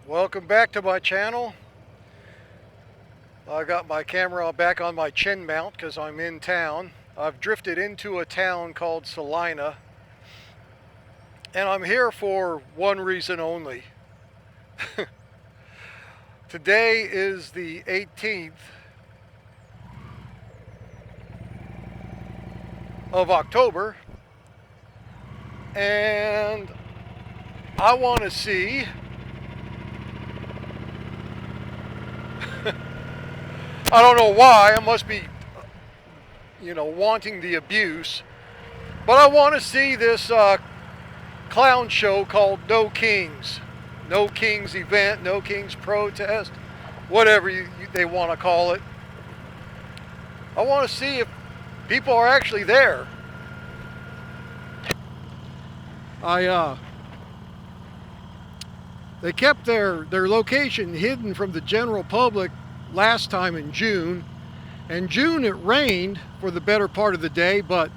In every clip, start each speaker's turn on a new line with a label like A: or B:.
A: Welcome back to my channel. I got my camera back on my chin mount because I'm in town. I've drifted into a town called Salina, and I'm here for one reason only. Today is the 18th of October, and I want to see I don't know why, I must be, wanting the abuse, but I want to see this clown show called No Kings. No Kings event, No Kings protest, whatever they want to call it. I want to see if people are actually there. They kept their location hidden from the general public last time in June. In June it rained for the better part of the day, but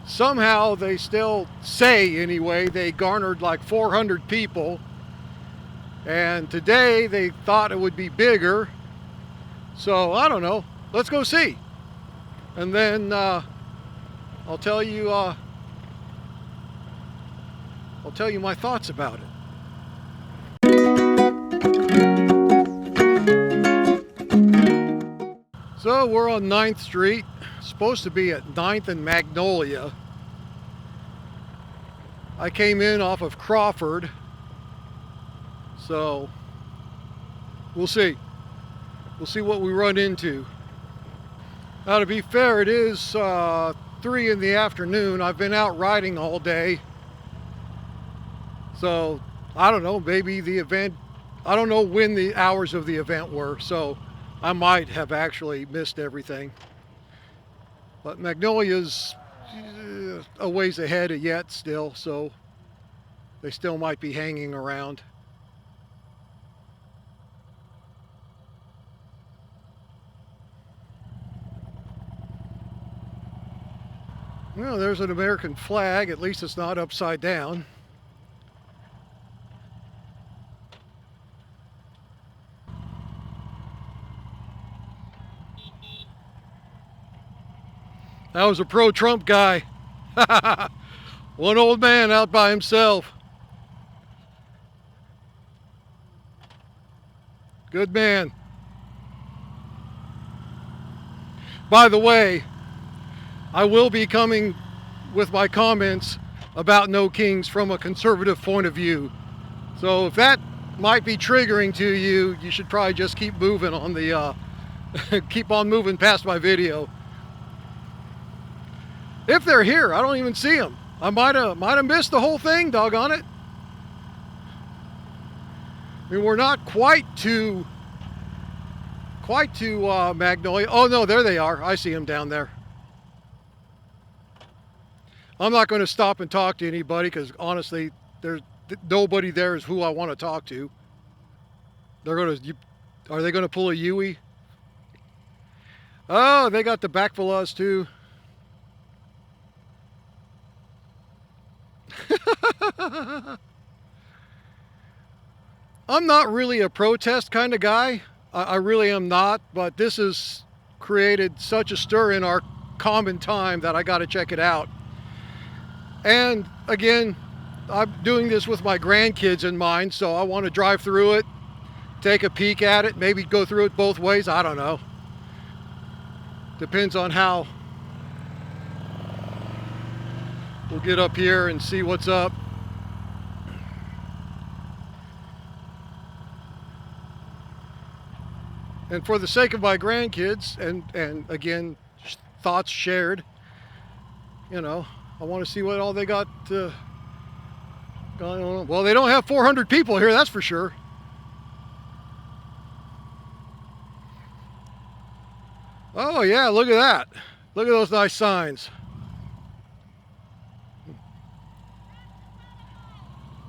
A: somehow they still say, anyway, they garnered like 400 people. And today they thought it would be bigger. So I don't know. Let's go see. And then I'll tell you my thoughts about it. So we're on 9th Street, supposed to be at 9th and Magnolia. I came in off of Crawford, so we'll see. We'll see what we run into. Now, to be fair, it is 3 in the afternoon. I've been out riding all day. So, I don't know, maybe the event, I don't know when the hours of the event were, so I might have actually missed everything. But Magnolia's a ways ahead yet still, so they still might be hanging around. Well, there's an American flag. At least it's not upside down. That was a pro-Trump guy. One old man out by himself. Good man. By the way, I will be coming with my comments about No Kings from a conservative point of view. So if that might be triggering to you, you should probably just keep moving on the keep on moving past my video. If they're here, I don't even see them. I might have missed the whole thing, doggone it. I mean, we're not quite to Magnolia. Oh no, there they are. I see them down there. I'm not going to stop and talk to anybody because honestly, there's nobody there is who I want to talk to. Are they going to pull a Yui? Oh, they got the Backvalas too. I'm not really a protest kind of guy. I really am not, but this has created such a stir in our common time that I got to check it out. And again, I'm doing this with my grandkids in mind, so I want to drive through it, take a peek at it, maybe go through it both ways. I don't know. Depends on how we'll get up here and see what's up. And for the sake of my grandkids, and again, thoughts shared, I want to see what all they got going on. Well, they don't have 400 people here, that's for sure. Oh yeah, look at that. Look at those nice signs.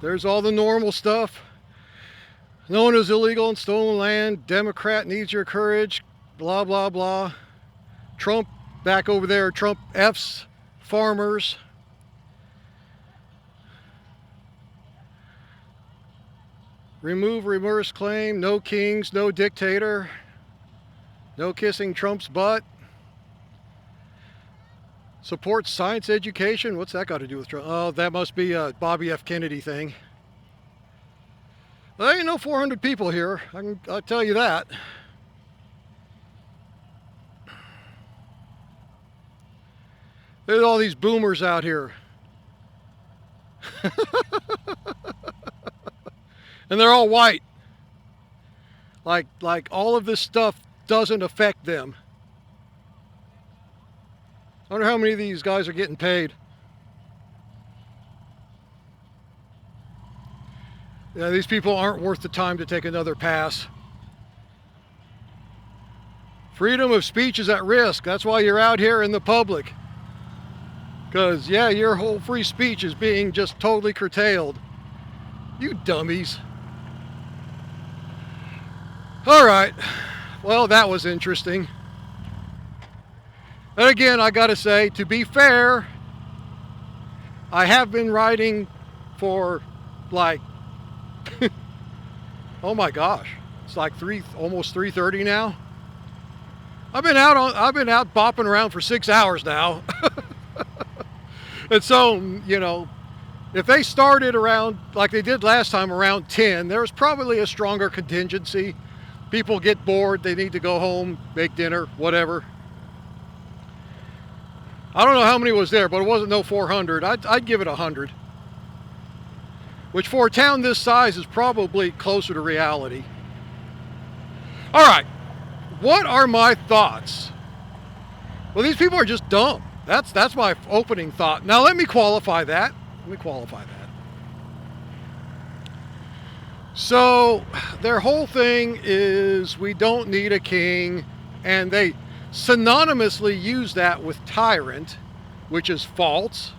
A: There's all the normal stuff. Known as illegal and stolen land, Democrat needs your courage, blah, blah, blah. Trump back over there, Trump F's farmers. Remove reverse claim, no kings, no dictator, no kissing Trump's butt. Support science education. What's that got to do with Trump? Oh, that must be a Bobby F. Kennedy thing. There ain't no 400 people here. I'll tell you that. There's all these boomers out here. And they're all white. Like all of this stuff doesn't affect them. I wonder how many of these guys are getting paid. Yeah, these people aren't worth the time to take another pass. Freedom of speech is at risk. That's why you're out here in the public. Because, yeah, your whole free speech is being just totally curtailed. You dummies. All right. Well, that was interesting. And again, I got to say, to be fair, I have been writing for like, oh my gosh, it's like almost 3:30 now. I've been out bopping around for 6 hours now. And so, you know, if they started around like they did last time around 10, there's probably a stronger contingency. People get bored, they need to go home, make dinner, whatever. I don't know how many was there, but it wasn't no 400. I'd give it 100. Which for a town this size is probably closer to reality. All right, what are my thoughts? Well, these people are just dumb. That's my opening thought. Now let me qualify that. So their whole thing is we don't need a king, and they synonymously use that with tyrant, which is false.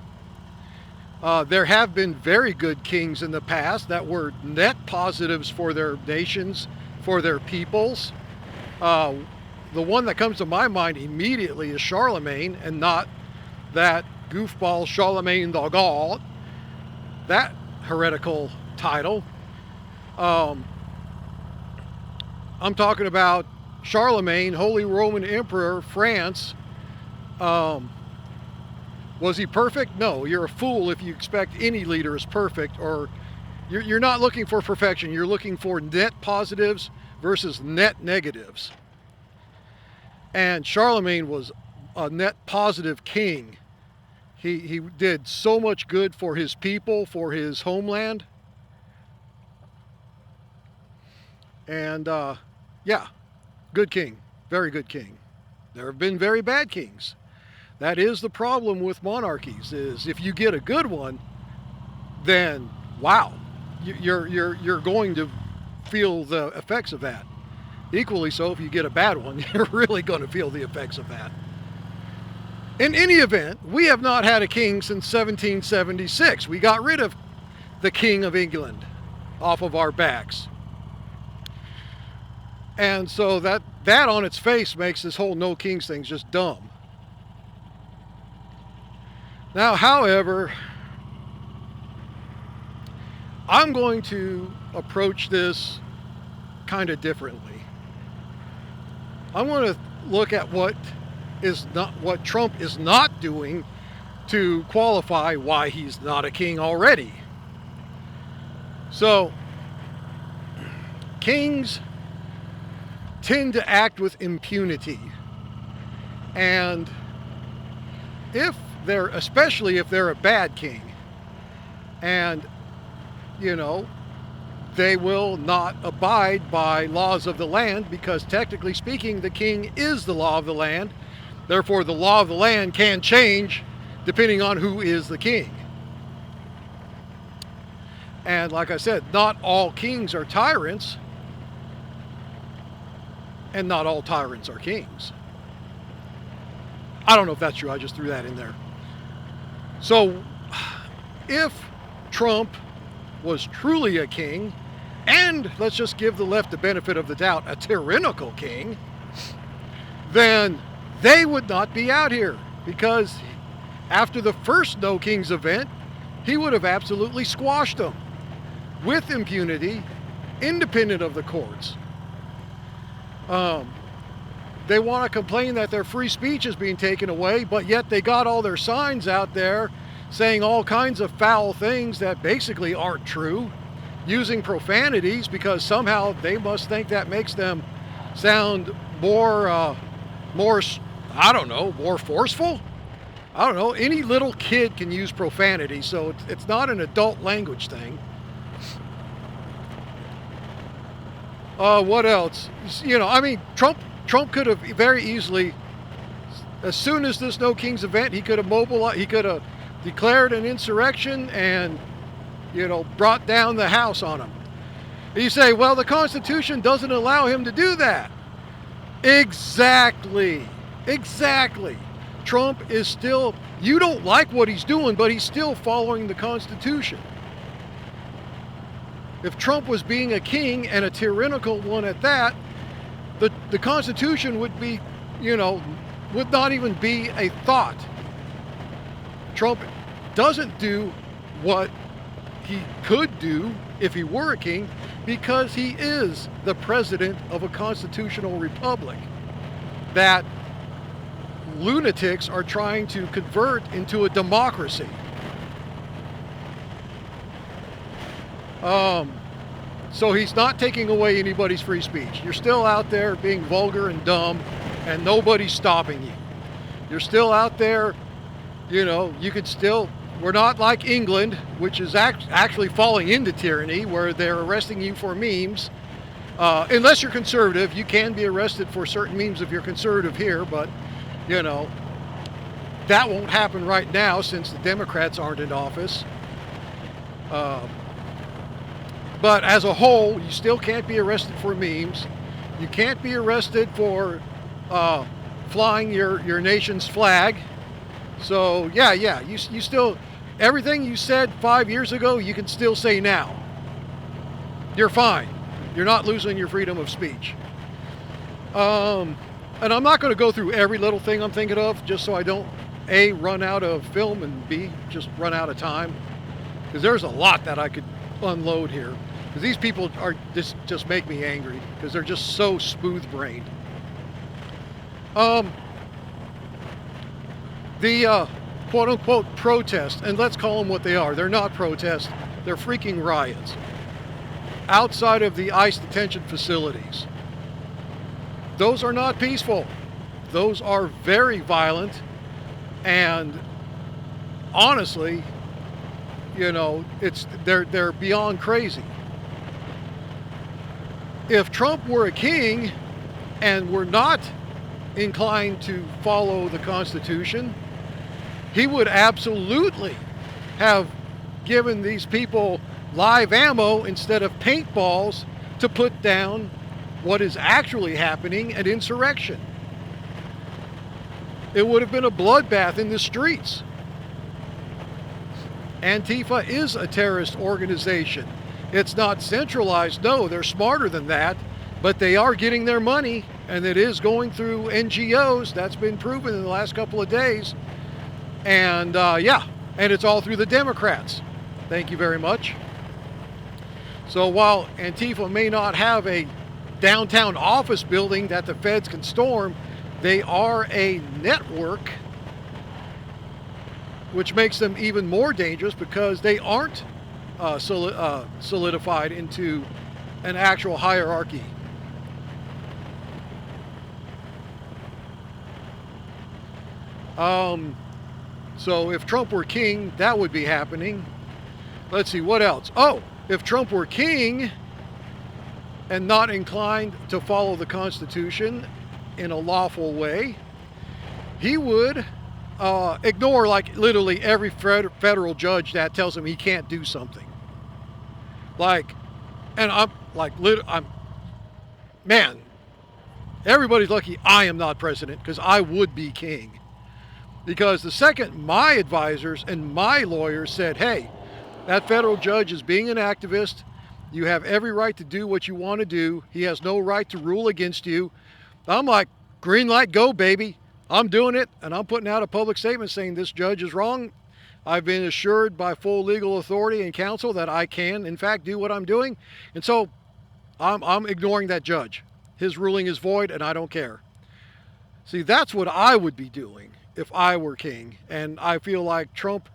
A: There have been very good kings in the past that were net positives for their nations, for their peoples. The one that comes to my mind immediately is Charlemagne, and not that goofball Charlemagne the God, that heretical title. I'm talking about Charlemagne, Holy Roman Emperor, France. Was he perfect? No, you're a fool if you expect any leader is perfect, or you're not looking for perfection. You're looking for net positives versus net negatives. And Charlemagne was a net positive king. He did so much good for his people, for his homeland. And yeah, good king, very good king. There have been very bad kings. That is the problem with monarchies, is if you get a good one, then wow, you're going to feel the effects of that. Equally so, if you get a bad one, you're really going to feel the effects of that. In any event, we have not had a king since 1776. We got rid of the King of England off of our backs. And so that on its face makes this whole no kings thing just dumb. Now, however, I'm going to approach this kind of differently. I'm going to look at what Trump is not doing to qualify why he's not a king already. So, kings tend to act with impunity. And especially if they're a bad king, and, you know, they will not abide by laws of the land, because technically speaking, the king is the law of the land. Therefore, the law of the land can change depending on who is the king. And like I said, not all kings are tyrants, and not all tyrants are kings. I don't know if that's true. I just threw that in there. So, if Trump was truly a king, and let's just give the left the benefit of the doubt, a tyrannical king, then they would not be out here, because after the first No Kings event, he would have absolutely squashed them with impunity independent of the courts. They want to complain that their free speech is being taken away, but yet they got all their signs out there saying all kinds of foul things that basically aren't true, using profanities because somehow they must think that makes them sound more, I don't know, more forceful? I don't know. Any little kid can use profanity, so it's not an adult language thing. What else? You know, I mean, Trump could have very easily, as soon as this No Kings event, he could have mobilized, he could have declared an insurrection and, you know, brought down the house on him. You say, well, the Constitution doesn't allow him to do that. Exactly. Trump is still, you don't like what he's doing, but he's still following the Constitution. If Trump was being a king and a tyrannical one at that, the Constitution would be, you know, would not even be a thought. Trump doesn't do what he could do if he were a king because he is the president of a constitutional republic that lunatics are trying to convert into a democracy. So he's not taking away anybody's free speech. You're still out there being vulgar and dumb, and nobody's stopping you. You're still out there, you know, you could still, we're not like England, which is actually falling into tyranny, where they're arresting you for memes. Unless you're conservative, you can be arrested for certain memes if you're conservative here, but, you know, that won't happen right now since the Democrats aren't in office. But as a whole, you still can't be arrested for memes. You can't be arrested for flying your nation's flag. So yeah, you still, everything you said 5 years ago, you can still say now. You're fine. You're not losing your freedom of speech. And I'm not going to go through every little thing I'm thinking of, just so I don't, A, run out of film, and B, just run out of time. Because there's a lot that I could unload here. Because these people are just make me angry, because they're just so smooth-brained. The quote-unquote protest, and let's call them what they are. They're not protests. They're freaking riots outside of the ICE detention facilities. Those are not peaceful. Those are very violent, and honestly, you know, they're beyond crazy. If Trump were a king and were not inclined to follow the Constitution, he would absolutely have given these people live ammo instead of paintballs to put down what is actually happening at insurrection. It would have been a bloodbath in the streets. Antifa is a terrorist organization. It's not centralized. No, they're smarter than that, but they are getting their money, and it is going through NGOs. That's been proven in the last couple of days. And yeah, and it's all through the Democrats. Thank you very much. So while Antifa may not have a downtown office building that the feds can storm, they are a network, which makes them even more dangerous because they aren't solidified into an actual hierarchy. So if Trump were king, that would be happening. Let's see, what else? Oh, if Trump were king and not inclined to follow the Constitution in a lawful way, he would ignore, like, literally every federal judge that tells him he can't do something. Like, and man, everybody's lucky I am not president, because I would be king. Because the second my advisors and my lawyers said, hey, that federal judge is being an activist, you have every right to do what you want to do, he has no right to rule against you, I'm like, green light, go, baby. I'm doing it, and I'm putting out a public statement saying this judge is wrong. I've been assured by full legal authority and counsel that I can, in fact, do what I'm doing. And so I'm ignoring that judge. His ruling is void and I don't care. See, that's what I would be doing if I were king. And I feel like Trump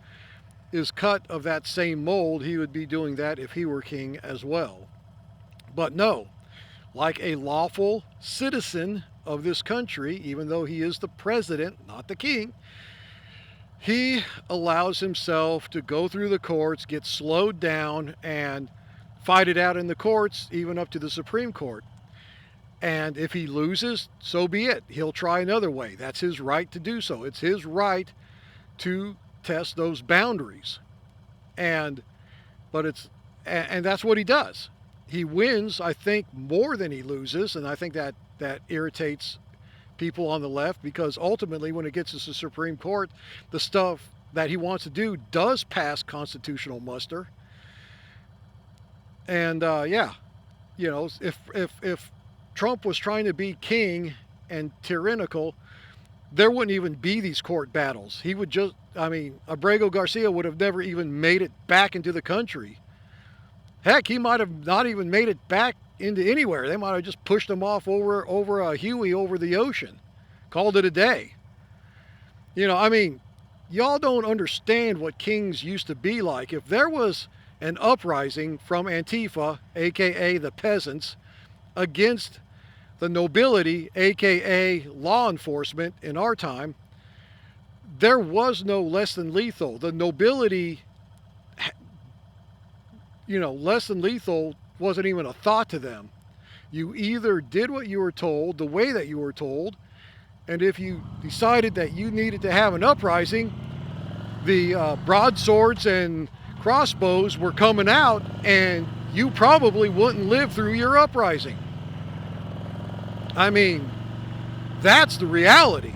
A: is cut of that same mold. He would be doing that if he were king as well. But no, like a lawful citizen of this country, even though he is the president, not the king, he allows himself to go through the courts, get slowed down, and fight it out in the courts, even up to the Supreme Court. And if he loses, so be it. He'll try another way. That's his right to do so. It's his right to test those boundaries. And that's what he does. He wins, I think, more than he loses, and I think that irritates people on the left, because ultimately when it gets to the Supreme Court, the stuff that he wants to do does pass constitutional muster. And yeah, you know, if Trump was trying to be king and tyrannical, there wouldn't even be these court battles. He would just, I mean, Abrego Garcia would have never even made it back into the country. Heck, he might have not even made it back into anywhere. They might have just pushed him off over a Huey over the ocean. Called it a day. You know, I mean, y'all don't understand what kings used to be like. If there was an uprising from Antifa, aka the peasants, against the nobility, aka law enforcement in our time, there was no less than lethal. The nobility, you know, less than lethal wasn't even a thought to them. You either did what you were told, the way that you were told, and if you decided that you needed to have an uprising, the broadswords and crossbows were coming out, and you probably wouldn't live through your uprising. I mean, that's the reality.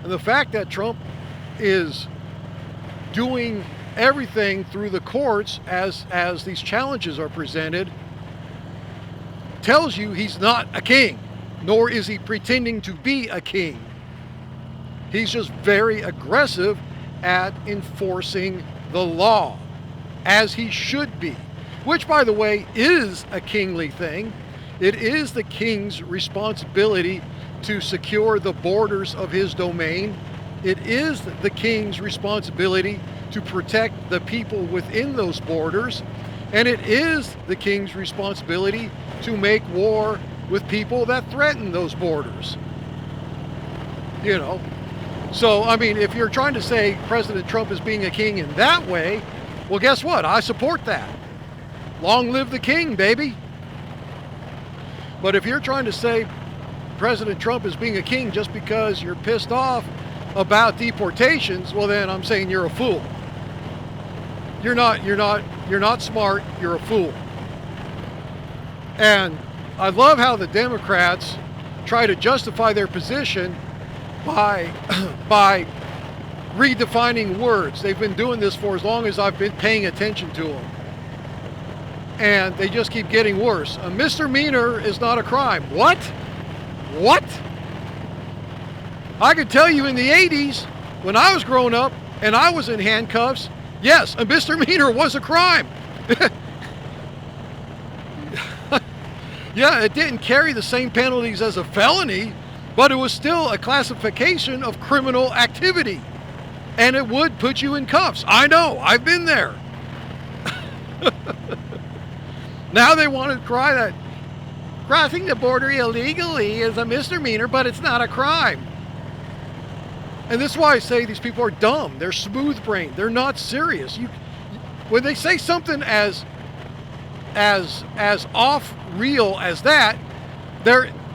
A: And the fact that Trump is doing everything through the courts as these challenges are presented tells you he's not a king, nor is he pretending to be a king. He's just very aggressive at enforcing the law, as he should be, which, by the way, is a kingly thing. It is the king's responsibility to secure the borders of his domain. It is the king's responsibility to protect the people within those borders. And it is the king's responsibility to make war with people that threaten those borders. You know, so, I mean, if you're trying to say President Trump is being a king in that way, well, guess what? I support that. Long live the king, baby. But if you're trying to say President Trump is being a king just because you're pissed off about deportations, well, then I'm saying you're a fool. You're not smart, you're a fool. And I love how the Democrats try to justify their position by redefining words. They've been doing this for as long as I've been paying attention to them. And they just keep getting worse. A misdemeanor is not a crime. What? What? I could tell you in the 80s, when I was growing up and I was in handcuffs, yes, a misdemeanor was a crime. Yeah, it didn't carry the same penalties as a felony, but it was still a classification of criminal activity. And it would put you in cuffs. I know, I've been there. Now they want to cry that crossing the border illegally is a misdemeanor, but it's not a crime. And this is why I say these people are dumb. They're smooth-brained. They're not serious. When they say something as off real as that,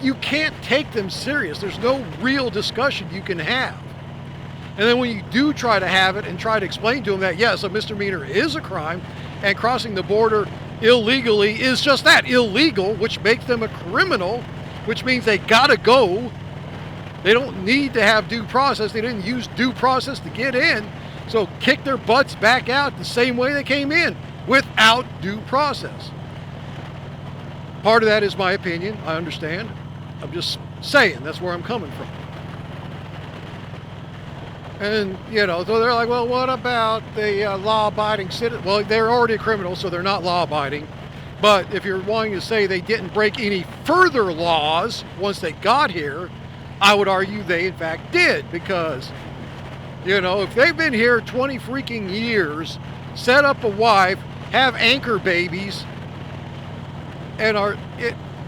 A: you can't take them serious. There's no real discussion you can have. And then when you do try to have it and try to explain to them that, yes, a misdemeanor is a crime, and crossing the border illegally is just that, illegal, which makes them a criminal, which means they gotta go. They don't need to have due process. They didn't use due process to get in. So kick their butts back out the same way they came in, without due process. Part of that is my opinion, I understand. I'm just saying, that's where I'm coming from. And, you know, so they're like, well, what about the law-abiding citizen? Well, they're already a criminal, so they're not law-abiding. But if you're wanting to say they didn't break any further laws once they got here, I would argue they in fact did, because, you know, if they've been here 20 freaking years, set up a wife, have anchor babies, and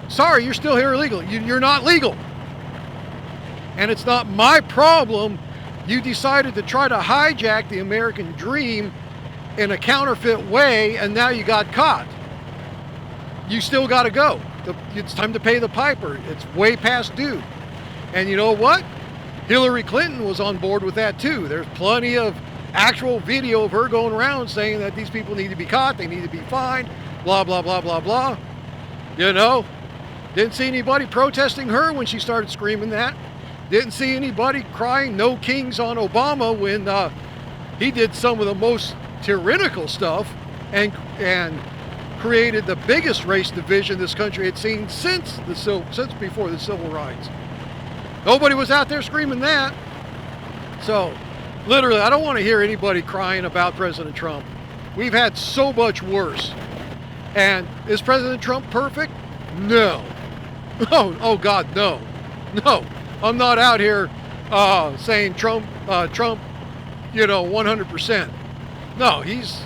A: sorry, you're still here illegally. You're not legal. And it's not my problem you decided to try to hijack the American dream in a counterfeit way, and now you got caught. You still got to go. It's time to pay the piper. It's way past due. And you know what? Hillary Clinton was on board with that too. There's plenty of actual video of her going around saying that these people need to be caught, they need to be fined, blah, blah, blah, blah, blah. You know, didn't see anybody protesting her when she started screaming that. Didn't see anybody crying no kings on Obama when he did some of the most tyrannical stuff and created the biggest race division this country had seen since before the civil rights. Nobody was out there screaming that. So, literally, I don't want to hear anybody crying about President Trump. We've had so much worse. And is President Trump perfect? No. Oh God, no. No. I'm not out here saying Trump, you know, 100%. No, he's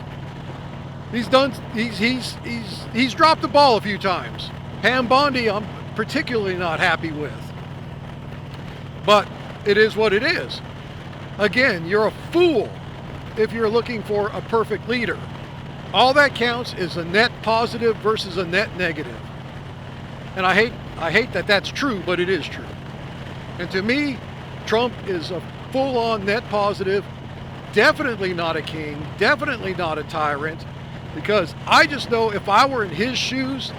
A: dropped the ball a few times. Pam Bondi, I'm particularly not happy with. But it is what it is. Again, you're a fool if you're looking for a perfect leader. All that counts is a net positive versus a net negative. And I hate that that's true, but it is true. And to me, Trump is a full-on net positive, definitely not a king, definitely not a tyrant, because I just know if I were in his shoes,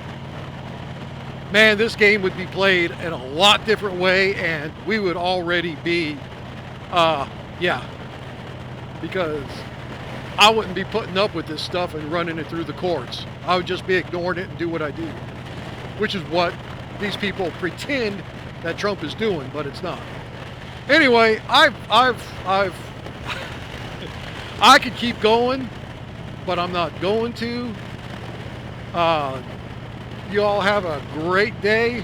A: man, this game would be played in a lot different way, and we would already be, because I wouldn't be putting up with this stuff and running it through the courts. I would just be ignoring it and do what I do, which is what these people pretend that Trump is doing, but it's not. Anyway, I could keep going, but I'm not going to. You all have a great day.